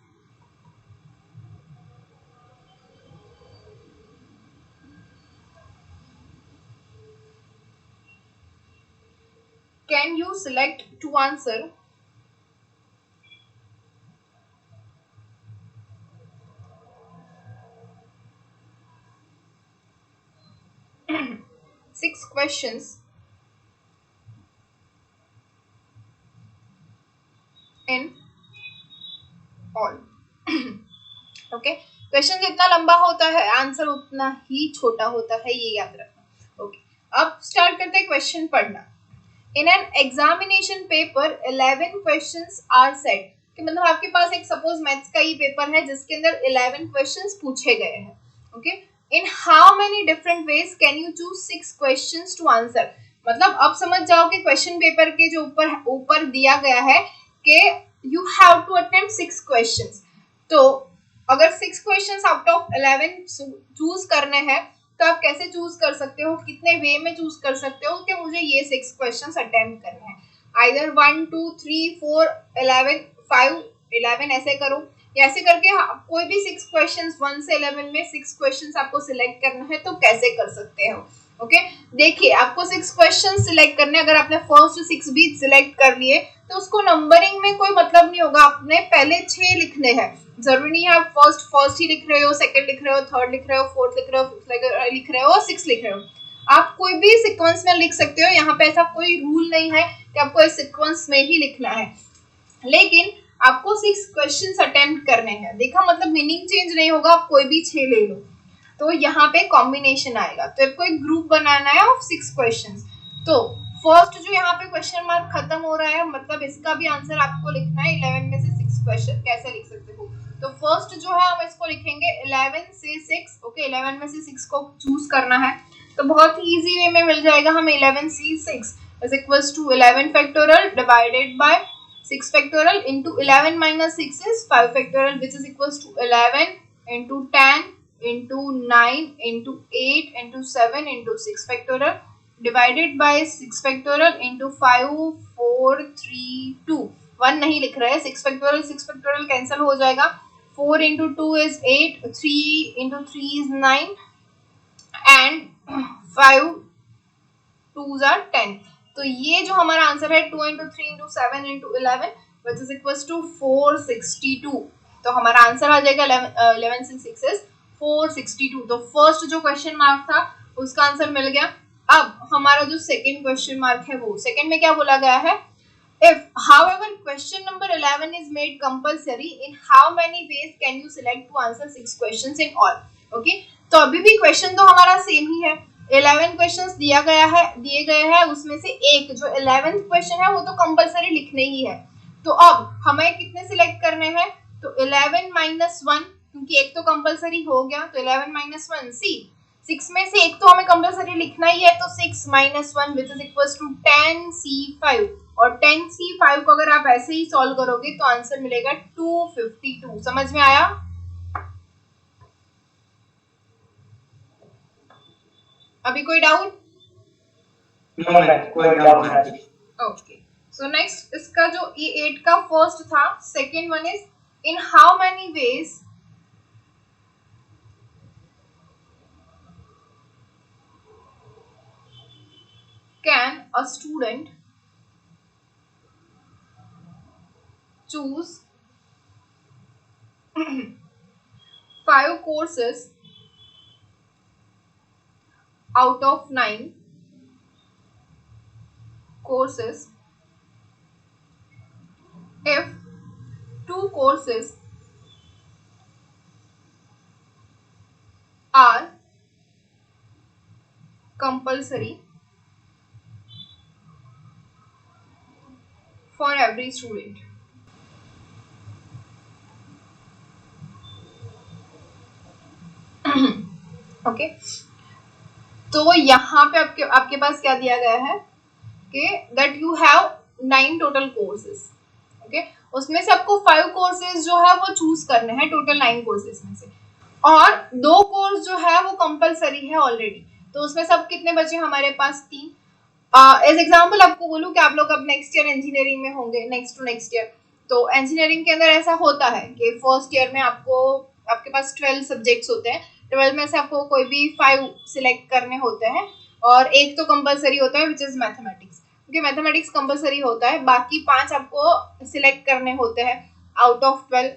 can you select to answer? Six questions in all. Okay, question जितना लंबा होता है answer उतना ही छोटा होता है, ये याद रखना। ओके, अब स्टार्ट करते हैं क्वेश्चन पढ़ना। In an examination paper 11 questions are set, कि मतलब आपके पास एक सपोज मैथ्स का ही पेपर है जिसके अंदर 11 क्वेश्चंस पूछे गए हैं। Okay, in how many different ways can you choose 6 questions to answer, मतलब अब समझ जाओ कि क्वेश्चन पेपर के जो ऊपर दिया गया है कि you have to attempt 6 questions, तो अगर 6 क्वेश्चंस आउट ऑफ 11 चूज करने हैं तो आप कैसे चूज कर सकते हो, कितने वे में चूज कर सकते हो कि मुझे ये 6 क्वेश्चंस अटेम्प्ट करने हैं। आइदर 1 2 3 4 11 5 11 ऐसे करो, या ऐसे करके कोई भी 6 क्वेश्चंस 1 से 11 में 6 क्वेश्चंस आपको सिलेक्ट करना है तो कैसे कर सकते हो। ओके, देखिए आपको 6 क्वेश्चन सिलेक्ट करने, अगर आपने फर्स्ट 6 भी सिलेक्ट कर लिए तो उसको नंबरिंग में कोई मतलब नहीं होगा, आपने पहले 6 लिखने हैं, जरूरी नहीं है आप फर्स्ट ही लिख रहे हो, सेकंड लिख रहे हो, थर्ड लिख रहे हो, फोर्थ लिख रहे हो, फिफ्थ लिख रहे हो और 6 लिख रहे हो, आप कोई भी सीक्वेंस में लिख सकते हो। यहाँ पे ऐसा कोई रूल नहीं है कि आपको इस सीक्वेंस में ही लिखना है, लेकिन आपको 6 क्वेश्चंस अटेम्प्ट करने हैं। देखा, मतलब मीनिंग चेंज नहीं होगा, आप कोई भी 6 ले लो तो यहाँ पे कॉम्बिनेशन आएगा। तो आपको एक ग्रुप बनाना है ऑफ 6 क्वेश्चंस। तो फर्स्ट जो यहाँ पे क्वेश्चन मार्क खत्म हो रहा है, मतलब इसका भी आंसर आपको लिखना है 11 में से 6 क्वेश्चन कैसे लिख सकते हो। तो फर्स्ट जो है हम इसको लिखेंगे 11 से 6। ओके, 11 में से 6 को चूज करना है तो बहुत ही इजी वे में मिल जाएगा हमें। 11 से 6 is equals to 11 factorial divided by 6 factorial into 11 minus 6 is 5 factorial, which is equals to 11 into 10 into 9 into 8 into 7 into 6 factorial divided by 6 factorial into 5 4 3 2। 1 नहीं लिख रहे हैं, 6 factorial कैंसिल हो जाएगा। 4 into 2 is 8, 3 into 3 is 9 and 5 2s are 10। तो ये जो हमारा आंसर है 2 into 3 into 7 into 11 which is equals to 462। तो हमारा आंसर आ जाएगा 11 से 6 is 462। तो फर्स्ट जो क्वेश्चन मार्क था उसका आंसर मिल गया। अब हमारा जो सेकंड क्वेश्चन मार्क है वो सेकंड में क्या बोला गया है, if however question number 11 is made compulsory, in how many ways can you select to answer 6 questions in all। Okay, तो अभी भी क्वेश्चन तो हमारा सेम ही है, 11 क्वेश्चंस दिए गए हैं, उसमें से एक जो 11th क्वेश्चन है वो तो कंपलसरी लिखने ही है। तो अब हमें कितने सिलेक्ट करने हैं, तो 11 माइनस 1, क्योंकि एक तो कंपलसरी हो गया तो 11 माइनस 1 सी, 6 में से एक तो हमें कंपलसरी लिखना ही है तो 6 minus 1 which is equals to 10 C5। और 10C5 को अगर आप ऐसे ही सॉल्व करोगे तो आंसर मिलेगा 252। समझ में आया? अभी कोई डाउट? कोई डाउट नहीं। ओके, सो नेक्स्ट इसका जो E8 का फर्स्ट था, second one is in how many ways can a student choose 5 courses out of 9 courses if 2 courses are compulsory for every student. Okay, तो यहाँ पे आपके पास क्या दिया गया है कि that you have 9 total courses. Okay, उसमें से आपको 5 कोर्सेज जो है वो चूज करने हैं टोटल 9 कोर्सेज में से, और 2 कोर्स जो है वो कंपलसरी है ऑलरेडी। तो उसमें सब कितने बचे हमारे पास? 3। एज एग्जाम्पल आपको बोलूं कि आप लोग अब नेक्स्ट ईयर इंजीनियरिंग में होंगे, नेक्स्ट टू नेक्स्ट ईयर, तो इंजीनियरिंग के अंदर ऐसा होता है कि फर्स्ट ईयर में आपके पास 12 सब्जेक्ट्स होते हैं। 12 में से आपको कोई भी 5 सिलेक्ट करने होते हैं, और एक तो कंपलसरी होता है विच इज मैथमेटिक्स, क्योंकि मैथमेटिक्स कंपलसरी होता है। बाकी 5 आपको सिलेक्ट करने होते हैं आउट ऑफ 12।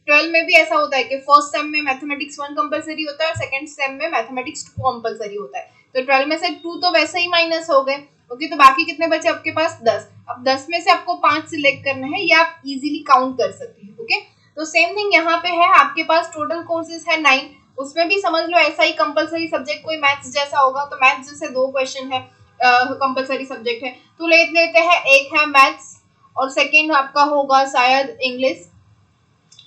12 में भी ऐसा होता है कि फर्स्ट सेम में मैथमेटिक्स 1 कंपलसरी होता है और सेकंड सेम में मैथमेटिक्स 2 कंपलसरी होता है। तो 12 में से 2 तो वैसे ही माइनस हो गए। ओके, तो बाकी कितने बचे आपके पास? 10। अब 10 में से आपको 5 सिलेक्ट करने हैं, ये आप इजीली काउंट कर सकते हैं। ओके, तो सेम थिंग यहाँ पे है, आपके पास टोटल कोर्सेज है 9, उसमें भी समझ लो ऐसा ही कंपलसरी सब्जेक्ट कोई मैथ्स जैसा होगा, तो मैथ्स जैसे 2 क्वेश्चन है कंपलसरी सब्जेक्ट है, तो लेते हैं एक है मैथ्स और सेकेंड आपका होगा शायद इंग्लिश।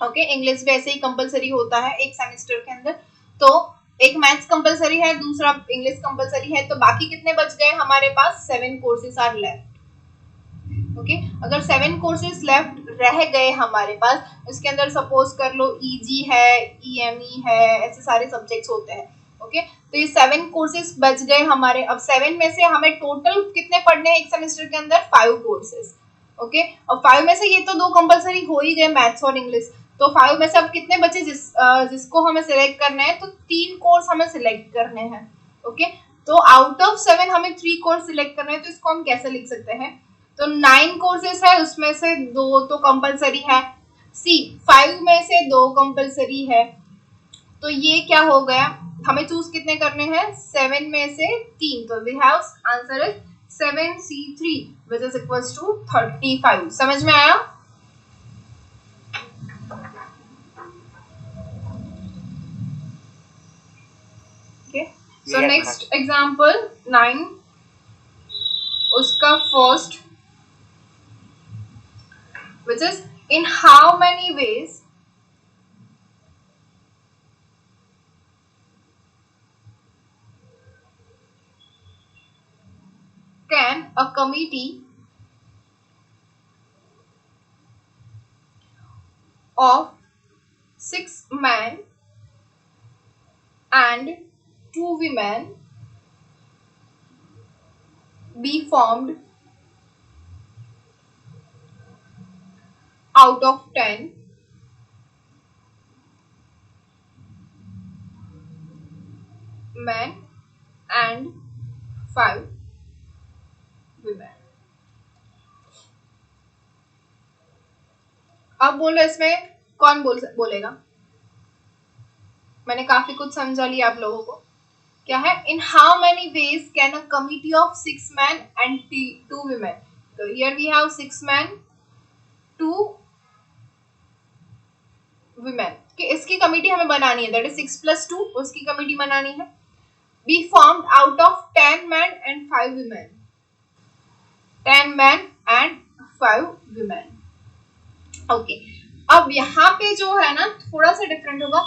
ओके, इंग्लिश वैसे ही कंपलसरी होता है एक सेमेस्टर के अंदर, तो एक मैथ्स कंपलसरी है, दूसरा इंग्लिश कंपलसरी है, तो बाकी कितने बच गए हमारे पास? 7 कोर्सेज आर लेफ्ट। ओके, अगर 7 कोर्सेज लेफ्ट रह गए हमारे पास, इसके अंदर सपोज कर लो ईजी है, ईएमई है, ऐसे सारे सब्जेक्ट्स होते हैं। ओके, तो ये 7 कोर्सेज बच गए हमारे। अब 7 में से हमें टोटल कितने पढ़ने हैं एक सेमेस्टर के अंदर? 5 कोर्सेज। ओके, और 5 में से ये तो 2 कंपलसरी हो ही गए, मैथ्स और इंग्लिश, तो 5 में से अब कितने बचे जिसको हमें सिलेक्ट करना है? तो 3 कोर्स हमें सिलेक्ट करने हैं। ओके, तो आउट ऑफ 7 हमें 3 कोर्स सिलेक्ट करने हैं, तो इसको हम कैसे लिख सकते हैं? तो 9 कोर्सेज है, उसमें से 2 तो कंपलसरी है, सी 5 में से 2 कंपलसरी है, तो ये क्या हो गया? हमें चूज कितने करने हैं? 7 में से 3, तो we have answer is 7C3 which is equals to 35। समझ में आया? Okay, so next example 9, उसका first which is in how many ways can a committee of 6 men and 2 women be formed out of 10 men and 5 women? अब बोलो इसमें कौन बोलेगा? मैंने काफी कुछ समझा लिया आप लोगों को। क्या है? In how many ways can a committee of 6 men and 2 women? तो here we have 6 men 2 women कि इसकी कमिटी हमें बनानी है, दैट इज 6 + 2, उसकी कमिटी बनानी है। Be formed out of 10 men and 5 women, 10 men and 5 women। Okay, अब यहाँ पे जो है ना थोड़ा सा डिफरेंट होगा।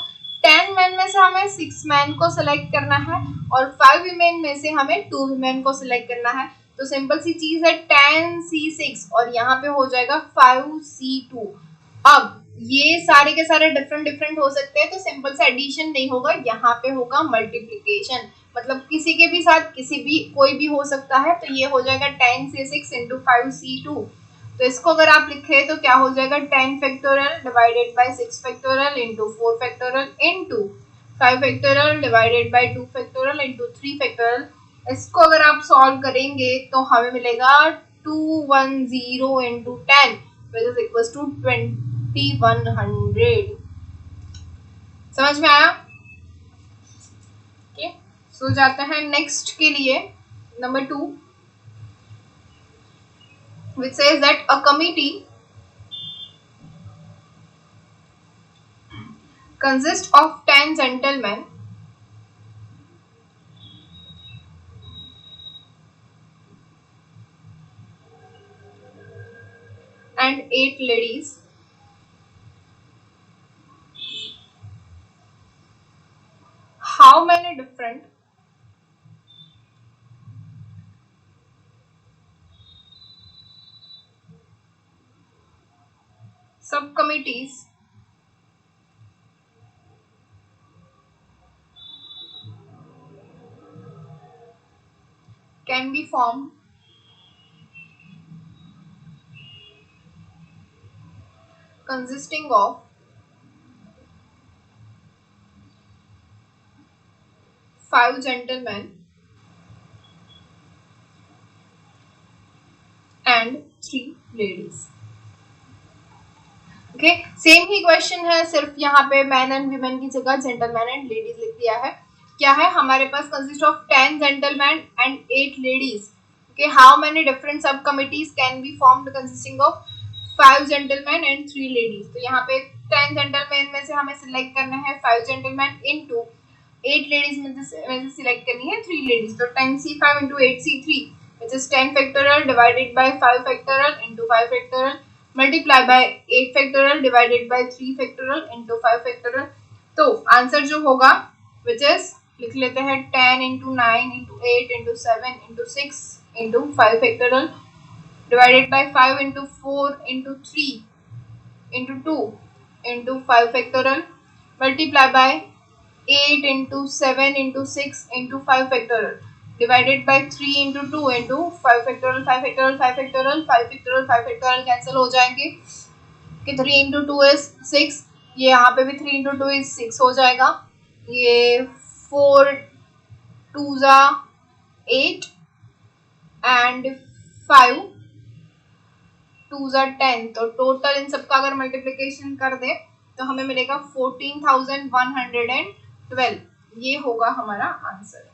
10 men में से हमें 6 men को सिलेक्ट करना है और 5 women में से हमें 2 women को सिलेक्ट करना है। तो सिंपल सी चीज है 10C6 और यहाँ पे हो जाएगा 5C2। अब ये सारे के सारे डिफरेंट डिफरेंट हो सकते हैं, तो सिंपल से एडिशन नहीं होगा, यहाँ पे होगा मल्टीप्लीकेशन, मतलब किसी के भी साथ किसी भी कोई भी हो सकता है। तो ये हो जाएगा 10C6 इंटू 5C2। तो इसको अगर आप लिखे तो क्या हो जाएगा 10 factorial divided by 6 factorial into 4 factorial into 5 factorial divided by 2 factorial into 3 factorial. इसको अगर आप सॉल्व करेंगे तो हमें मिलेगा 210 into 10 which is equals to 2100। समझ में आया? ओके, सो जाते हैं नेक्स्ट के लिए, number 2, which says that a committee consists of 10 gentlemen and 8 ladies. How many different subcommittees can be formed consisting of 5 gentlemen and 3 ladies। Okay, same he question है, सिर्फ यहाँ पे मैन एंड वीमेन की जगह gentleman and ladies लिख दिया है। क्या है हमारे पास, consist of 10 gentleman and 8 ladies. Okay, how many different sub committees can be formed consisting of 5 gentleman and 3 ladies. तो यहाँ पे 10 जेंटलमैन में से हमें सिलेक्ट करना है 5 जेंटलमैन इनटू 8 लेडीज में से सिलेक्ट करनी है 3 लेडीज। तो 10C5 into 8C3 which is 10 factorial divided by 5 factorial into 5 factorial multiply by 8 factorial divided by 3 factorial into 5 factorial। तो आंसर जो होगा which is, लिख लेते हैं 10 into 9 into 8 into 7 into 6 into 5 factorial divided by 5 into 4 into 3 into 2 into 5 factorial multiply by 8 into 7 into 6 into 5 factorial divided by 3 into 2 into 5 factorial 5 factorial 5 factorial 5 factorial 5 factorial cancel हो जाएंगे कि 3 into 2 is 6, ये यहाँ पे भी 3 into 2 is 6 हो जाएगा, ये 4 2s are 8 and 5 2s are 10। तो टोटल इन सबका अगर मल्टीप्लिकेशन कर दे तो हमें मिलेगा 14,112। ये होगा हमारा आंसर।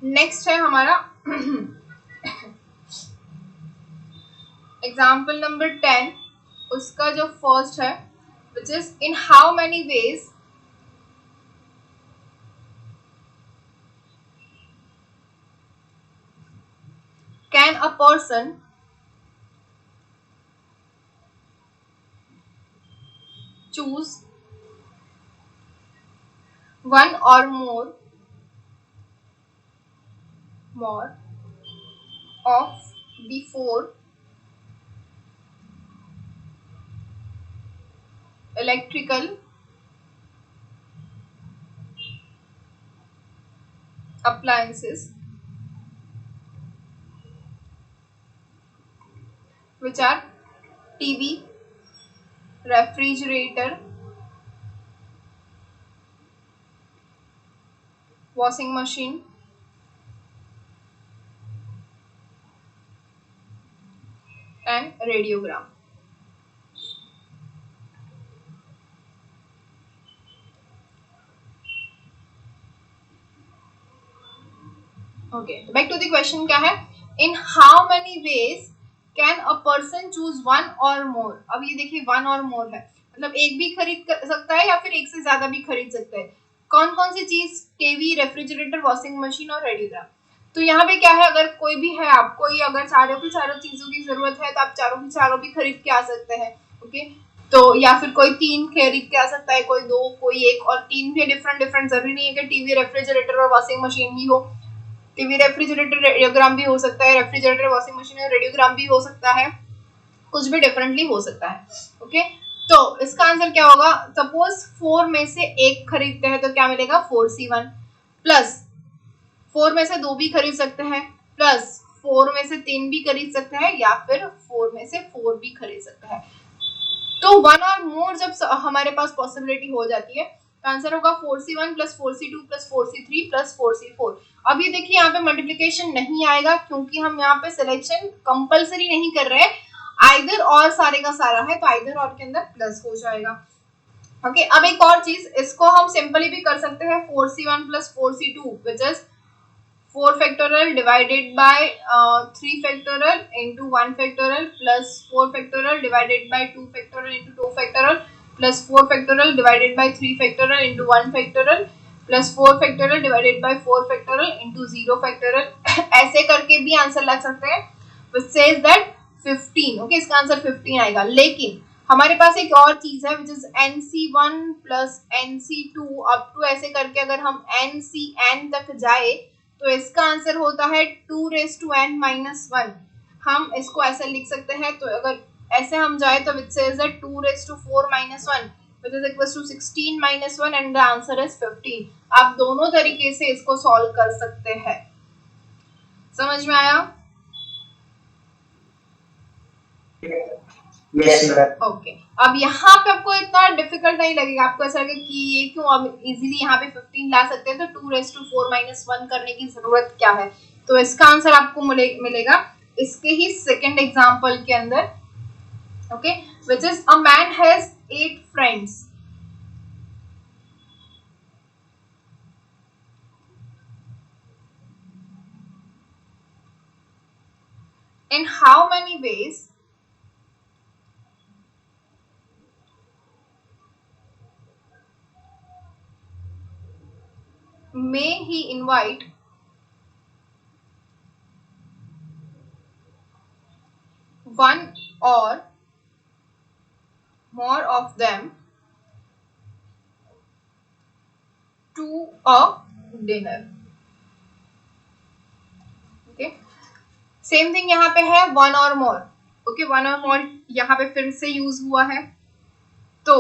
नेक्स्ट है हमारा एग्जाम्पल नंबर 10, उसका जो फर्स्ट है which is in how many ways can a person choose one or more of the four electrical appliances which are TV, refrigerator, washing machine, and radiogram। Okay, back to the question क्या है, in how many ways can a person choose one or more. अब ये देखिए one or मोर है, मतलब एक भी खरीद सकता है या फिर एक से ज्यादा भी खरीद सकता है। कौन कौन सी चीज, टीवी, रेफ्रिजरेटर, वॉशिंग मशीन और रेडियोग्राम। तो यहाँ पे क्या है, अगर कोई भी है, आपको ये अगर चारों की चारों चीजों की जरूरत है तो आप चारों की चारों भी खरीद के आ सकते हैं। ओके, तो या फिर कोई 3 खरीद के आ सकता है, कोई 2, कोई 1, और 3 भी डिफरेंट डिफरेंट, जरूरी नहीं है कि टीवी, रेफ्रिजरेटर और वॉशिंग मशीन ही हो। टीवी, रेफ्रिजरेटर, रेडियोग्राम भी हो सकता है, रेफ्रिजरेटर, वॉशिंग मशीन और रेडियोग्राम भी हो सकता है, कुछ भी डिफरेंटली हो सकता है। ओके, तो इसका आंसर क्या होगा, सपोज 4 में से 1 खरीदते हैं तो क्या मिलेगा, 4C1 प्लस 4 में से 2 भी खरीद सकते हैं, प्लस 4 में से 3 भी खरीद सकते हैं, या फिर 4 में से 4 भी खरीद सकते हैं। तो 1 और मोर जब हमारे पास पॉसिबिलिटी हो जाती है तो आंसर होगा 4C1 plus 4C2 plus 4C3 plus 4C4। अब ये देखिए यहाँ पे मल्टीप्लीकेशन नहीं आएगा क्योंकि हम यहाँ पे सिलेक्शन कंपलसरी नहीं कर रहे हैं, आइदर और सारे का सारा है, तो आइदर और के अंदर प्लस हो जाएगा। ओके, अब एक और चीज, इसको हम सिंपली भी कर सकते हैं 4C1 plus 4C2 which is 4 factorial divided by 3 factorial into 1 factorial plus 4 factorial divided by 2 factorial into 2 factorial plus 4 factorial divided by 3 factorial into 1 factorial plus 4 factorial divided by 4 factorial into 0 factorial ऐसे करके भी answer लग सकते हैं, which says that 15। Okay, इसका answer 15 आएगा। लेकिन हमारे पास एक और चीज है which is NC1 plus NC2 up to ऐसे करके अगर हम NCN तक जाए तो इसका आंसर होता है 2n-1। हम इसको ऐसे लिख सकते हैं, तो अगर ऐसे हम जाए तो which says that 2⁴ which is equals to 16-1 and the answer is 15। आप दोनों तरीके से इसको सॉल्व कर सकते हैं। समझ में आया? Yes ma'am. ओके, अब यहाँ पे आपको इतना डिफिकल्ट नहीं लगेगा, आपको ऐसा लगेगा कि ये क्यों, अब इजीली यहाँ पे 15 ला सकते हैं, तो 2⁴ करने की जरूरत क्या है। तो इसका आंसर आपको मिलेगा इसके ही सेकंड एग्जांपल के अंदर। Okay, which is a man has 8 friends in how many ways may he invite one or more of them to a dinner। Okay, same thing यहाँ पे है one or more. Okay, one or मोर यहाँ पे फिर से use हुआ है, तो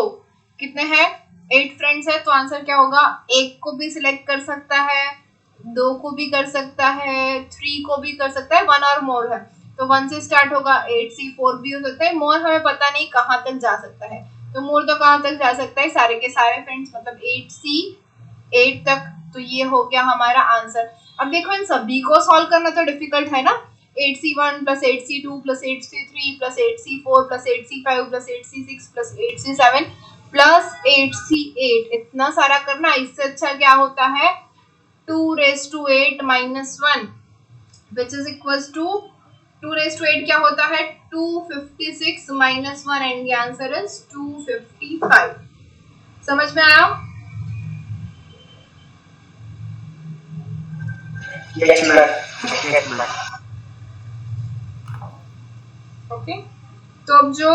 कितने हैं, 8 फ्रेंड्स है, तो आंसर क्या होगा, 1 को भी सिलेक्ट कर सकता है, 2 को भी कर सकता है, 3 को भी कर सकता है, 1 और मोर है, तो 1 से स्टार्ट होगा, 8C4 भी हो सकता है, मोर हमें पता नहीं कहाँ तक जा सकता है, तो मोर तो कहाँ तक जा सकता है, सारे के सारे फ्रेंड्स मतलब 8C8 तक। तो ये हो गया हमारा आंसर। अब देखो इन सभी को सॉल्व करना तो डिफिकल्ट है ना, 8C1 plus 8C2 plus 8C3 plus 8C4 plus 8C5 plus 8C6 plus 8C7 plus 8C8, इतना सारा करना, इससे अच्छा क्या होता है 2⁻⁸ which is equals to 2⁸ क्या होता है 256 - 1 एंड the answer is 255। समझ में आया? Yes ma'am. ओके, तो अब जो